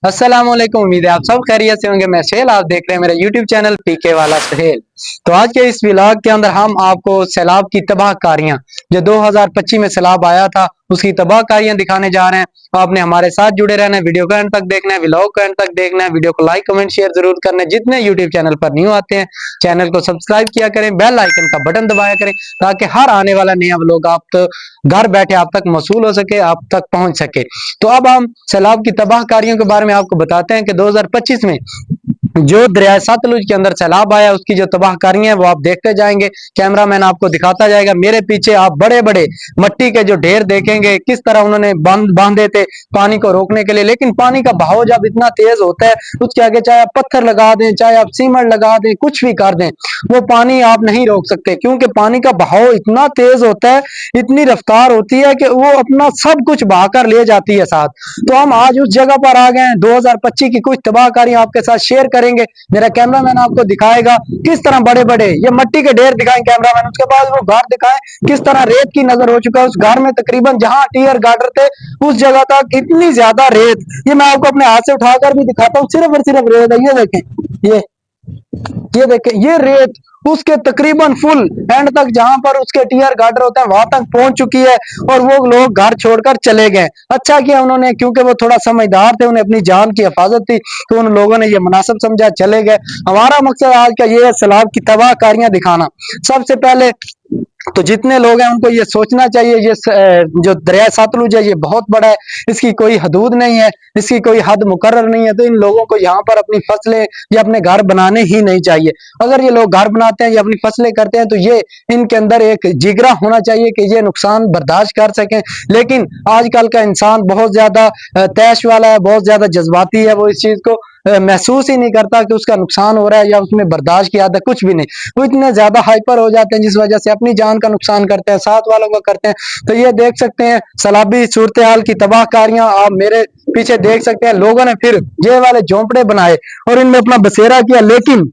अस्सलामुअलैकुम। उम्मीद है आप सब खैरियत से होंगे। मैं सुहेल, आप देख रहे हैं मेरा यूट्यूब चैनल पीके वाला सुहेल। तो आज के इस व्लॉग के अंदर हम आपको सैलाब की तबाहकारियां, जो 2025 में सैलाब आया था, उसकी तबाहकारियां दिखाने जा रहे हैं। तो आपने हमारे साथ जुड़े रहना है, वीडियो को एंड तक देखना है, व्लॉग को एंड तक देखना है, वीडियो को लाइक कमेंट शेयर जरूर करना है। जितने यूट्यूब चैनल पर न्यू आते हैं, चैनल को सब्सक्राइब किया करें, बेल आइकन का बटन दबाया करें, ताकि हर आने वाला नया व्लॉग आप तो घर बैठे आप तक मौसूल हो सके, आप तक पहुंच सके। तो अब हम सैलाब की तबाहकारियों के बारे में आपको बताते हैं कि 2025 में जो दरिया सतलुज के अंदर सैलाब आया, उसकी जो तबाहकारियां हैं वो आप देखते जाएंगे। कैमरामैन आपको दिखाता जाएगा। मेरे पीछे आप बड़े बड़े मट्टी के जो ढेर देखेंगे, किस तरह उन्होंने बांधे थे पानी को रोकने के लिए। लेकिन पानी का बहाव जब इतना तेज होता है, उसके आगे चाहे आप पत्थर लगा दें, चाहे आप सीमेंट लगा दें, कुछ भी कर दें, वो पानी आप नहीं रोक सकते, क्योंकि पानी का बहाव इतना तेज होता है, इतनी रफ्तार होती है कि वो अपना सब कुछ बहाकर ले जाती है साथ। तो हम आज उस जगह पर आ गए हैं। 2025 की कुछ तबाहकारियां आपके साथ शेयर करेंगे। मेरा कैमरामैन आपको दिखाएगा किस तरह बड़े बड़े ये मट्टी के ढेर दिखाएं कैमरामैन, उसके बाद वो घर दिखाएं किस तरह रेत की नजर हो चुका है उस घर में। तकरीबन जहां टीयर गार्डर थे उस जगह तक इतनी ज्यादा रेत, ये मैं आपको अपने हाथ से उठाकर भी दिखाता हूँ। सिर्फ और सिर्फ रेत है, ये देखें, ये देखें, ये रेत उसके तकरीबन फुल एंड तक, जहां पर उसके टीयर गार्डर होते हैं, वहां तक पहुंच चुकी है। और वो लोग घर छोड़कर चले गए। अच्छा किया उन्होंने, क्योंकि वो थोड़ा समझदार थे, उन्हें अपनी जान की हिफाजत थी, तो उन लोगों ने ये मुनासिब समझा, चले गए। हमारा मकसद आज का ये है सैलाब की तबाहकारियां दिखाना। सबसे पहले तो जितने लोग हैं उनको ये सोचना चाहिए, ये जो दरिया सतलुज है ये बहुत बड़ा है, इसकी कोई हदूद नहीं है, इसकी कोई हद मुकर्रर नहीं है। तो इन लोगों को यहाँ पर अपनी फसलें या अपने घर बनाने ही नहीं चाहिए। अगर ये लोग घर बनाते हैं या अपनी फसलें करते हैं, तो ये इनके अंदर एक जिगरा होना चाहिए कि ये नुकसान बर्दाश्त कर सकें। लेकिन आजकल का इंसान बहुत ज्यादा तैश वाला है, बहुत ज्यादा जज्बाती है, वो इस चीज को महसूस ही नहीं करता कि उसका नुकसान हो रहा है या उसमें बर्दाश्त की आदत कुछ भी नहीं। वो इतने ज्यादा हाइपर हो जाते हैं, जिस वजह से अपनी जान का नुकसान करते हैं, साथ वालों का करते हैं। तो ये देख सकते हैं सैलाबी सूरत हाल की तबाहकारियां आप मेरे पीछे देख सकते हैं। लोगों ने फिर ये वाले झोंपड़े बनाए और इनमें अपना बसेरा किया, लेकिन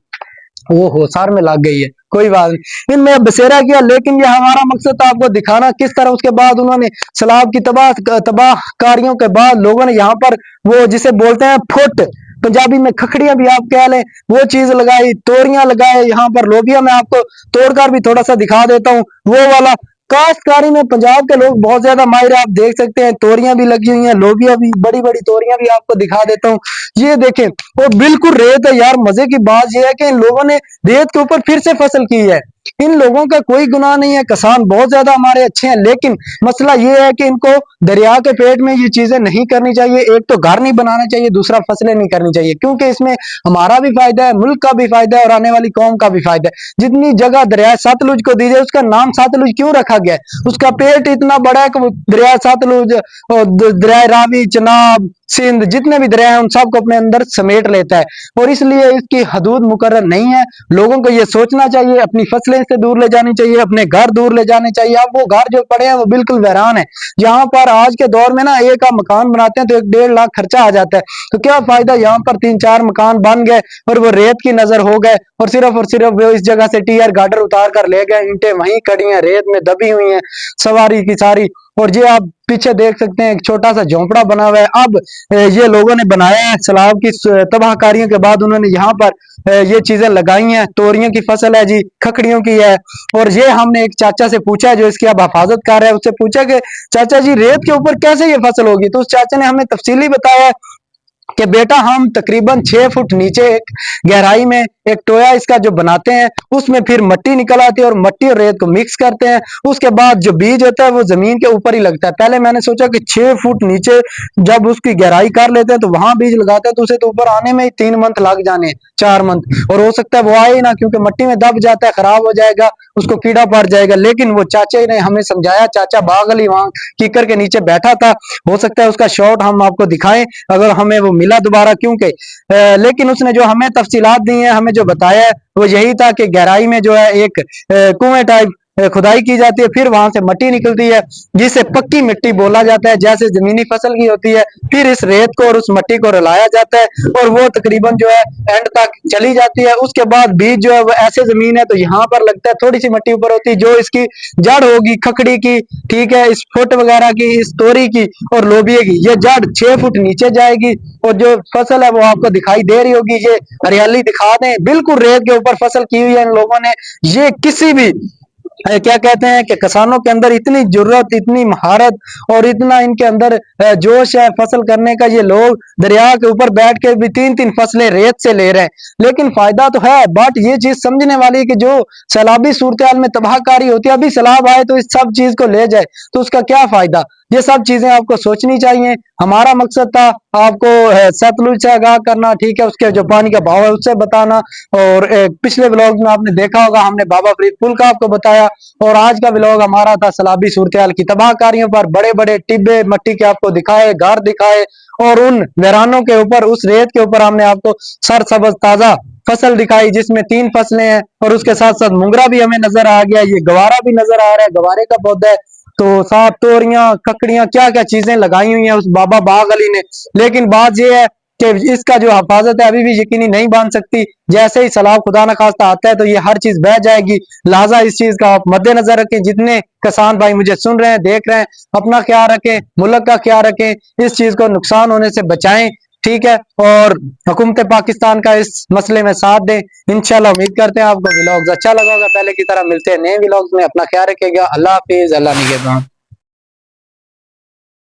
वो होशार में लग गई है, कोई बात नहीं, इनमें बसेरा किया। लेकिन ये हमारा मकसद था आपको दिखाना किस तरह उसके बाद उन्होंने सैलाब की तबाहकारियों के बाद लोगों ने यहाँ पर वो जिसे बोलते हैं फुट, पंजाबी में खखड़ियां भी आप कह लें, वो चीज लगाई, तोरियां लगाए। यहाँ पर लोबिया मैं आपको तोड़कर भी थोड़ा सा दिखा देता हूँ, वो वाला। काश्तकारी में पंजाब के लोग बहुत ज्यादा माहिर है, आप देख सकते हैं। तोरियां भी लगी हुई हैं, लोबिया भी, बड़ी बड़ी तोरियां भी आपको दिखा देता हूँ। ये देखें, वो बिल्कुल रेत है यार। मजे की बात यह है कि इन लोगों ने रेत के ऊपर फिर से फसल की है। इन लोगों का कोई गुनाह नहीं है, किसान बहुत ज्यादा हमारे अच्छे हैं, लेकिन मसला ये है कि इनको दरिया के पेट में ये चीजें नहीं करनी चाहिए। एक तो घर नहीं बनाना चाहिए, दूसरा फसलें नहीं करनी चाहिए, क्योंकि इसमें हमारा भी फायदा है, मुल्क का भी फायदा है और आने वाली कौम का भी फायदा है। जितनी जगह दरिया सतलुज को दी जाए, उसका नाम सतलुज क्यों रखा गया है? उसका पेट इतना बड़ा है कि वो दरिया सतलुज और दरिया रावी, चनाब, सिंध, जितने भी दरिया हैं उन सबको अपने अंदर समेट लेता है, और इसलिए इसकी हदूद मुकर्रर नहीं है। लोगों को यह सोचना चाहिए, अपनी फसलें से दूर ले जानी चाहिए, अपने घर दूर ले जाने चाहिए। अब वो घर जो पड़े हैं वो बिल्कुल वीरान है। यहाँ पर आज के दौर में ना एक आप मकान बनाते हैं तो 1-1.5 लाख खर्चा आ जाता है। तो क्या फायदा, यहाँ पर 3-4 मकान बन गए और वो रेत की नजर हो गए, और सिर्फ वो इस जगह से टीयर गार्डर उतार कर ले गए। ईंटें वहीं खड़ी हैं, रेत में दबी हुई हैं सवारी की सारी। और ये आप पीछे देख सकते हैं एक छोटा सा झोंपड़ा बना हुआ है। अब ये लोगों ने बनाया है सैलाब की तबाहकारियों के बाद, उन्होंने यहाँ पर ये चीजें लगाई हैं। तोरियों की फसल है जी, खखड़ियों की है। और ये हमने एक चाचा से पूछा जो इसकी अब हिफाजत कर रहे हैं, उससे पूछा कि चाचा जी रेत के ऊपर कैसे ये फसल होगी? तो उस चाचा ने हमें तफसीली बताया कि बेटा हम तकरीबन 6 फुट नीचे एक गहराई में एक टोया इसका जो बनाते हैं, उसमें फिर मिट्टी निकल आती है और मिट्टी और रेत को मिक्स करते हैं। उसके बाद जो बीज होता है वो जमीन के ऊपर ही लगता है। पहले मैंने सोचा कि 6 फुट नीचे जब उसकी गहराई कर लेते हैं तो वहां बीज लगाते हैं, तो उसे तो ऊपर आने में ही 3 मंथ लग जाने, 4 मंथ, और हो सकता है वो आए ही ना, क्योंकि मिट्टी में दब जाता है, खराब हो जाएगा, उसको कीड़ा पड़ जाएगा। लेकिन वो चाचा ने हमें समझाया, चाचा बागली वहां कीकर के नीचे बैठा था, हो सकता है उसका शॉट हम आपको दिखाएं अगर हमें वो मिला दोबारा, क्योंकि लेकिन उसने जो हमें तफसीलात दी हैं, हमें जो बताया है वो यही था कि गहराई में जो है एक कुएं टाइप खुदाई की जाती है, फिर वहां से मिट्टी निकलती है जिसे पक्की मिट्टी बोला जाता है, जैसे जमीनी फसल की होती है। फिर इस रेत को और उस मिट्टी को रलाया जाता है और वो तकरीबन जो है एंड तक चली जाती है। उसके बाद बीज जो है वो ऐसे जमीन है तो यहाँ पर लगता है, थोड़ी सी मिट्टी ऊपर होती है, जो इसकी जड़ होगी खकड़ी की, ठीक है, इस फुट वगैरह की, इस तोरी की और लोबिये की, ये जड़ 6 फुट नीचे जाएगी और जो फसल है वो आपको दिखाई दे रही होगी। ये हरियाली दिखा दें, बिल्कुल रेत के ऊपर फसल की हुई है इन लोगों ने। ये किसी भी क्या कहते हैं कि किसानों के अंदर इतनी जरूरत, इतनी महारत और इतना इनके अंदर जोश है फसल करने का। ये लोग दरिया के ऊपर बैठ के भी 3-3 फसलें रेत से ले रहे हैं, लेकिन फायदा तो है, बट ये चीज समझने वाली है कि जो सैलाबी सूरत में तबाहकारी होती है, अभी सैलाब आए तो इस सब चीज को ले जाए तो उसका क्या फायदा। ये सब चीजें आपको सोचनी चाहिए। हमारा मकसद था आपको सतलुज से आगाह करना, ठीक है, उसके जो पानी का भाव है उससे बताना। और पिछले ब्लॉग में आपने देखा होगा हमने बाबा फरीद पुल का आपको बताया, और आज का ब्लॉग हमारा था सैलाबी सूरत की तबाहकारियों पर। बड़े बड़े टिब्बे मिट्टी के आपको दिखाए, घर दिखाए, और उन वीरानों के ऊपर, उस रेत के ऊपर हमने आपको सरसब्ज ताजा फसल दिखाई जिसमें 3 फसलें हैं, और उसके साथ साथ मुंगरा भी हमें नजर आ गया, ये गवारा भी नजर आ रहा है, गवारे का पौधा है। तो साफ तोरियां, ककड़ियां, क्या क्या चीजें लगाई हुई हैं उस बाबा बाग अली ने। लेकिन बात यह है कि इसका जो हिफाजत है अभी भी यकीनी नहीं बन सकती। जैसे ही सैलाब खुदा न खास्ता आता है तो ये हर चीज बह जाएगी। लिहाजा इस चीज का आप मद्देनजर रखें। जितने किसान भाई मुझे सुन रहे हैं, देख रहे हैं, अपना ख्याल रखें, मुल्क का ख्याल रखें, इस चीज को नुकसान होने से बचाएं, ठीक है, और हुकूमत पाकिस्तान का इस मसले में साथ दें। इंशाल्लाह उम्मीद करते हैं आपको व्लॉग्स अच्छा लगा होगा। पहले की तरह मिलते हैं नए व्लॉग्स में। अपना ख्याल रखिएगा। अल्लाह हाफिज, अल्लाह निगहबान।